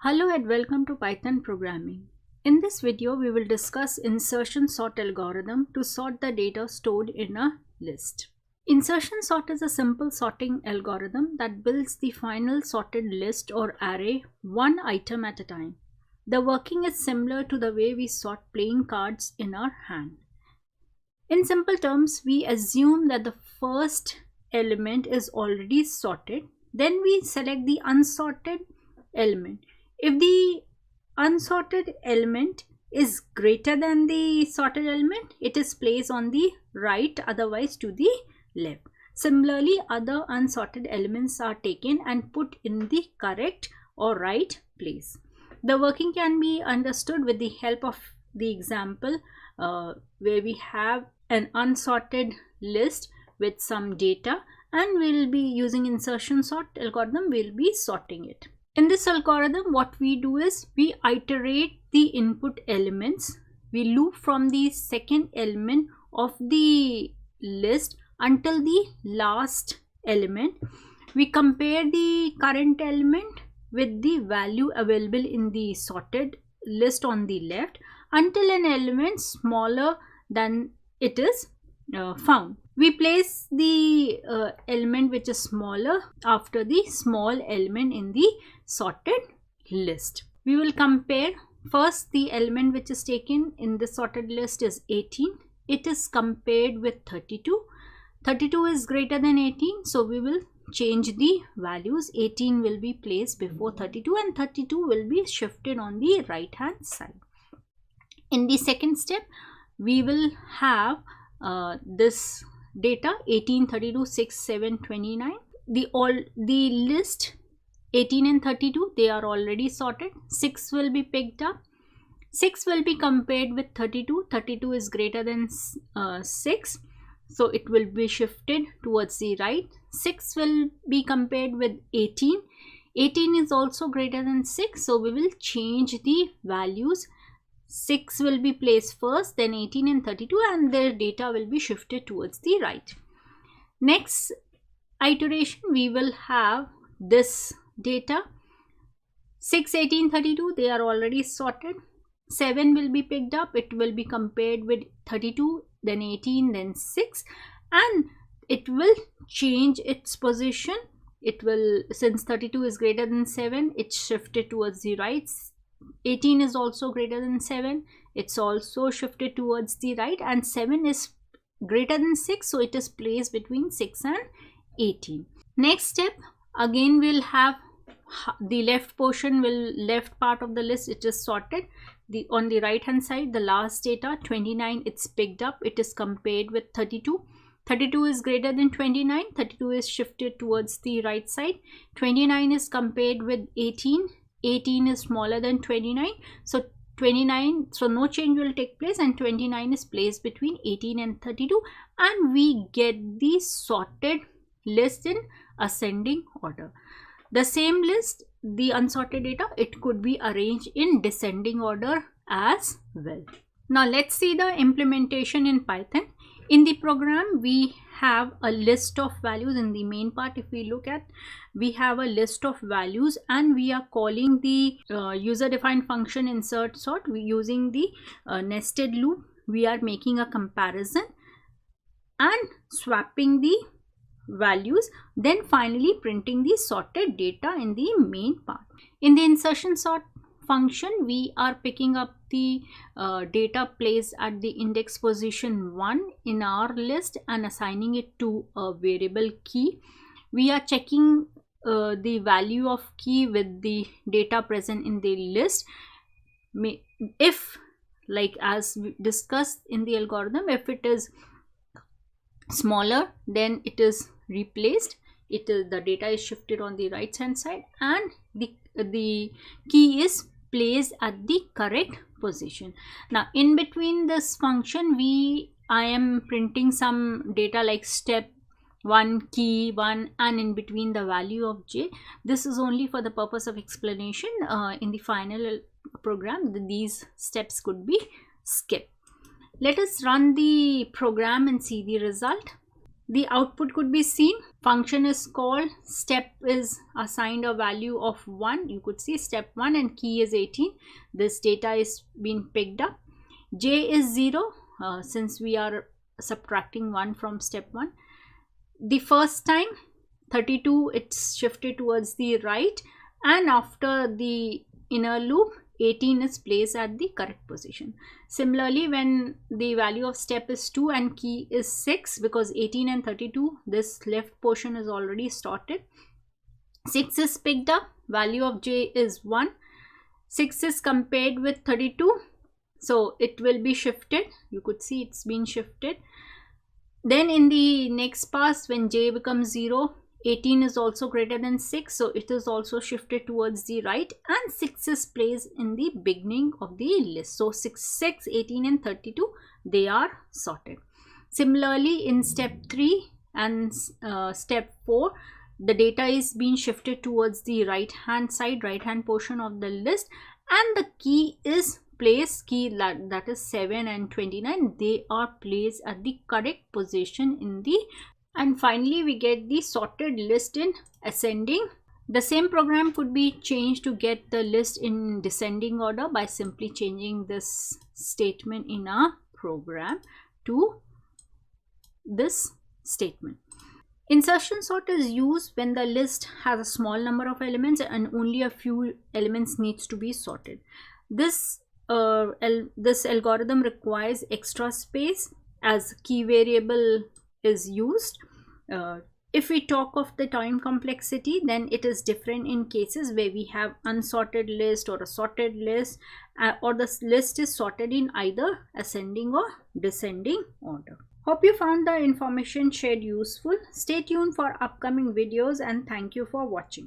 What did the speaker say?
Hello and welcome to Python programming. In this video, we will discuss insertion sort algorithm to sort the data stored in a list. Insertion sort is a simple sorting algorithm that builds the final sorted list or array one item at a time. The working is similar to the way we sort playing cards in our hand. In simple terms, we assume that the first element is already sorted. Then we select the unsorted element. If the unsorted element is greater than the sorted element, it is placed on the right, otherwise to the left. Similarly, other unsorted elements are taken and put in the correct or right place. The working can be understood with the help of the example where we have an unsorted list with some data, and we'll be using insertion sort algorithm. We'll be sorting it. In this algorithm, what we do is we iterate the input elements. We loop from the second element of the list until the last element. We compare the current element with the value available in the sorted list on the left until an element smaller than it is found. We place the element which is smaller after the small element in the sorted list. We will compare first the element which is taken in the sorted list is 18. It is compared with 32. 32 is greater than 18, so we will change the values. 18 will be placed before 32 and 32 will be shifted on the right hand side. In the second step, we will have this data 18, 32, 6, 7, 29. The list 18 and 32, they are already sorted. 6 will be picked up. 6 will be compared with 32. 32 is greater than 6, so it will be shifted towards the right. 6 will be compared with 18. 18 is also greater than 6, so we will change the values. 6 will be placed first, then 18 and 32, and their data will be shifted towards the right. Next iteration, we will have this data 6, 18, 32, they are already sorted. 7 will be picked up. It will be compared with 32, then 18, then 6, and it will change its position. It will, since 32 is greater than 7, it's shifted towards the right. 18 is also greater than 7, it's also shifted towards the right, and 7 is greater than 6, so it is placed between 6 and 18. Next step, again we'll have the left part of the list, it is sorted. On the right hand side, the last data 29, it's picked up. It is compared with 32. 32 is greater than 29. 32 is shifted towards the right side. 29 is compared with 18. 18 is smaller than 29, so 29, so no change will take place, and 29 is placed between 18 and 32, and we get the sorted list in ascending order. The same list, the unsorted data, it could be arranged in descending order as well. Now let's see the implementation in Python. In the program, we have a list of values. In the main part, if we look at, we have a list of values, and we are calling the user defined function insert sort. We using the nested loop. We are making a comparison and swapping the values, then finally printing the sorted data in the main part. In the insertion sort function, we are picking up the data placed at the index position 1 in our list and assigning it to a variable key. We are checking the value of key with the data present in the list. If, like as we discussed in the algorithm, if it is smaller, then it is replaced. The data is shifted on the right hand side, and the key is placed at the correct position. Now in between this function, I am printing some data like step 1, key 1, and in between the value of j. This is only for the purpose of explanation. In the final program, these steps could be skipped. Let us run the program and see the result. the output could be seen. Function is called, step is assigned a value of 1. You could see step 1 and key is 18. This data is being picked up. J is 0 since we are subtracting 1 from step 1. The first time 32 it's shifted towards the right, and after the inner loop 18 is placed at the correct position. Similarly, when the value of step is 2 and key is 6, because 18 and 32, this left portion is already sorted. 6 is picked up, value of J is 1. 6 is compared with 32, so it will be shifted. You could see it's been shifted. Then in the next pass, when J becomes 0, 18 is also greater than 6, so it is also shifted towards the right, and 6 is placed in the beginning of the list. So 6, 18 and 32, they are sorted. Similarly, in step 3 and step 4, the data is being shifted towards the right hand side, right hand portion of the list, and the key is placed, key that is 7 and 29, they are placed at the correct position in the. And finally, we get the sorted list in ascending. The same program could be changed to get the list in descending order by simply changing this statement in our program to this statement. Insertion sort is used when the list has a small number of elements and only a few elements needs to be sorted. This algorithm requires extra space as key variable is used. If we talk of the time complexity, then it is different in cases where we have unsorted list or a sorted list, or the list is sorted in either ascending or descending order. Hope you found the information shared useful. Stay tuned for upcoming videos and thank you for watching.